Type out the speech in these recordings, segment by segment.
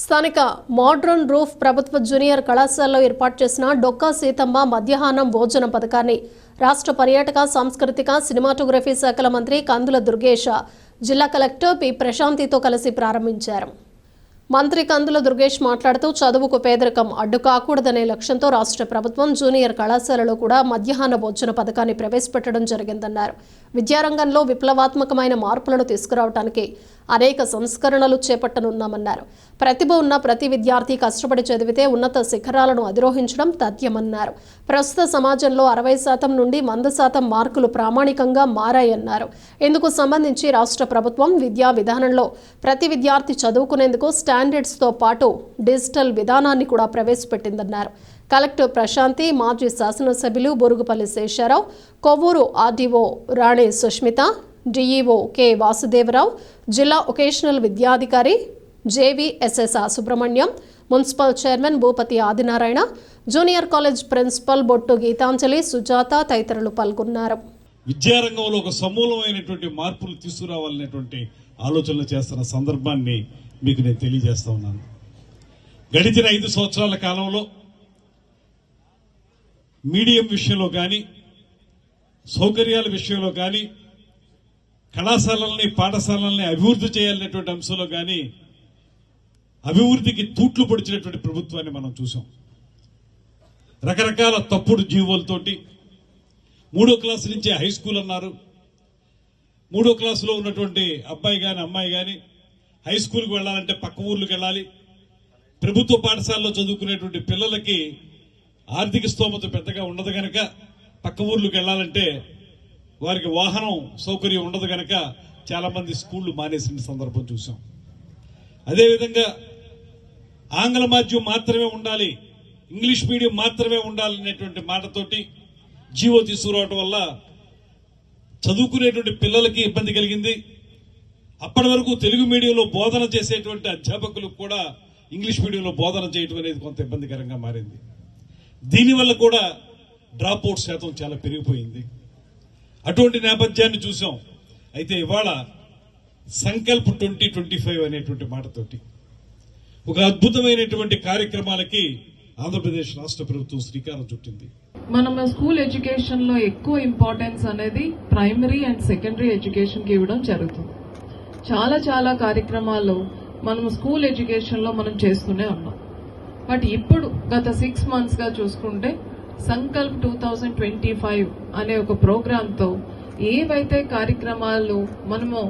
స్థానిక modern roof ప్రభుత్వ junior కళాశాలలో ఏర్పాటు చేసిన డొక్కా సీతమ్మ మధ్యాహ్నం భోజనం పథకాన్ని రాష్ట్ర పర్యాటక సాంస్కృతిక సినిమాటోగ్రఫీ శాఖల మంత్రి కందుల దుర్గేష్ జిల్లా కలెక్టర్ పి ప్రశాంతితో కలిసి ప్రారంభించారు. మంత్రి కందుల దుర్గేష్ మాట్లాడుతూ చదువుకు పేదరికం అడ్డు కాకూడదనే లక్ష్యంతో రాష్ట్ర ప్రభుత్వం జూనియర్ కళాశాలలో కూడా మధ్యాహ్న భోజన పథకాన్ని ప్రవేశపెట్టడం జరిగిందన్నారు. విద్యారంగంలో విప్లవాత్మకమైన మార్పులను తీసుకురావడానికి అనేక సంస్కరణలు చేపట్టనున్నామన్నారు. ప్రతిభ ఉన్న ప్రతి విద్యార్థి కష్టపడి చదివితే ఉన్నత శిఖరాలను అధిరోహించడం తథ్యమన్నారు. ప్రస్తుత సమాజంలో 60% నుండి 100% మార్కులు ప్రామాణికంగా మారాయన్నారు. ఇందుకు సంబంధించి రాష్ట్ర ప్రభుత్వం విద్యా విధానంలో ప్రతి విద్యార్థి చదువుకునేందుకు స్టాండర్డ్స్తో పాటు డిజిటల్ విధానాన్ని కూడా ప్రవేశపెట్టిందన్నారు. కలెక్టర్ ప్రశాంతి, మాజీ శాసనసభ్యులు Borugupalli Sesharao, Kovvur RDO Rani Sushmita, DEO K Vasudevarao, జిల్లా వొకేషనల్ విద్యాధికారి JVSS Subrahmanyam, municipal chairman Bhupathi Adinarayana, junior college principal Bottu Geetanjali, Sujatha తదితరులు పాల్గొన్నారు. విద్యారంగంలో ఒక సమూలమైనటువంటి మార్పులు తీసుకురావాలనేటువంటి ఆలోచనలు చేస్తున్న సందర్భాన్ని మీకు నేను తెలియజేస్తా ఉన్నాను. గడిచిన 5 సంవత్సరాల కాలంలో మీడియం విషయంలో కానీ, సౌకర్యాల విషయంలో కానీ, కళాశాలల్ని పాఠశాలల్ని అభివృద్ధి చేయాలనేటువంటి అంశంలో కానీ అభివృద్ధికి తూట్లు పొడిచినటువంటి ప్రభుత్వాన్ని మనం చూసాం. రకరకాల తప్పుడు జీవోలతోటి 3వ క్లాసు నుంచే హై స్కూల్ అన్నారు. 3వ క్లాసులో ఉన్నటువంటి అబ్బాయి కానీ అమ్మాయి కానీ హై స్కూల్కి వెళ్ళాలంటే పక్క ఊర్లకు వెళ్ళాలి. ప్రభుత్వ పాఠశాలలో చదువుకునేటువంటి పిల్లలకి ఆర్థిక స్తోమత పెద్దగా ఉండదు కనుక పక్క ఊర్లకు వెళ్ళాలంటే వారికి వాహనం సౌకర్యం ఉండదు కనుక చాలా మంది స్కూళ్లు మానేసిన సందర్భం చూసాం. అదేవిధంగా ఆంగ్ల మాధ్యమం మాత్రమే ఉండాలి, ఇంగ్లీష్ మీడియం మాత్రమే ఉండాలనేటువంటి మాటతోటి జీవో తీసుకురావడం వల్ల చదువుకునేటువంటి పిల్లలకి ఇబ్బంది కలిగింది. అప్పటి వరకు తెలుగు మీడియంలో బోధన చేసేటువంటి అధ్యాపకులకు కూడా ఇంగ్లీష్ మీడియంలో బోధన చేయడం అనేది కొంత ఇబ్బందికరంగా మారింది. దీనివల్ల కూడా డ్రాప్ అవుట్ శాతం చాలా పెరిగిపోయింది. అటువంటి నేపథ్యాన్ని చూసాం. అయితే ఇవాళ సంకల్ప్ 2025 అనేటువంటి మాటతోటి ఒక అద్భుతమైనటువంటి కార్యక్రమాలకి ఆంధ్రప్రదేశ్ రాష్ట్ర ప్రభుత్వం శ్రీకారం చుట్టింది. మనం స్కూల్ ఎడ్యుకేషన్ లో ఎక్కువ ఇంపార్టెన్స్ అనేది ప్రైమరీ అండ్ సెకండరీ ఎడ్యుకేషన్ కి ఇవ్వడం జరుగుతుంది. చాలా కార్యక్రమాలు మనం స్కూల్ ఎడ్యుకేషన్ లో మనం చేస్తూనే ఉన్నాం. బట్ ఇప్పుడు గత 6 months గా చూసుకుంటే సంకల్ప్ 2025 అనే ఒక ప్రోగ్రాంతో ఏవైతే కార్యక్రమాలు మనము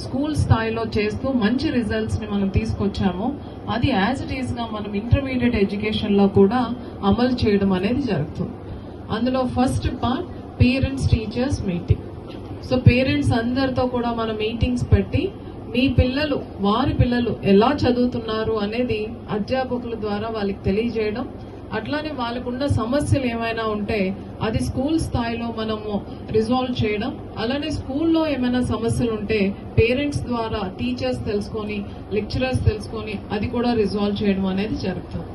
స్కూల్ స్థాయిలో చేస్తూ మంచి రిజల్ట్స్ ని మనం తీసుకొచ్చామో అది యాజ్ ఇట్ ఈస్ గా మనం ఇంటర్మీడియట్ ఎడ్యుకేషన్ లో కూడా అమలు చేయడం అనేది జరుగుతుంది. అందులో first part parents teachers meeting. So parents అందరితో కూడా మనం మీటింగ్స్ పెట్టి మీ పిల్లలు వారి పిల్లలు ఎలా చదువుతున్నారు అనేది అధ్యాపకుల ద్వారా వాళ్ళకి తెలియజేయడం, అట్లానే వాళ్ళకున్న సమస్యలు ఏమైనా ఉంటే అది స్కూల్ స్థాయిలో మనము రిజాల్వ్ చేయడం, అలానే స్కూల్లో ఏమైనా సమస్యలు ఉంటే పేరెంట్స్ ద్వారా టీచర్స్ తెలుసుకొని, లెక్చరర్స్ తెలుసుకొని అది కూడా రిజాల్వ్ చేయడం అనేది జరుగుతుంది.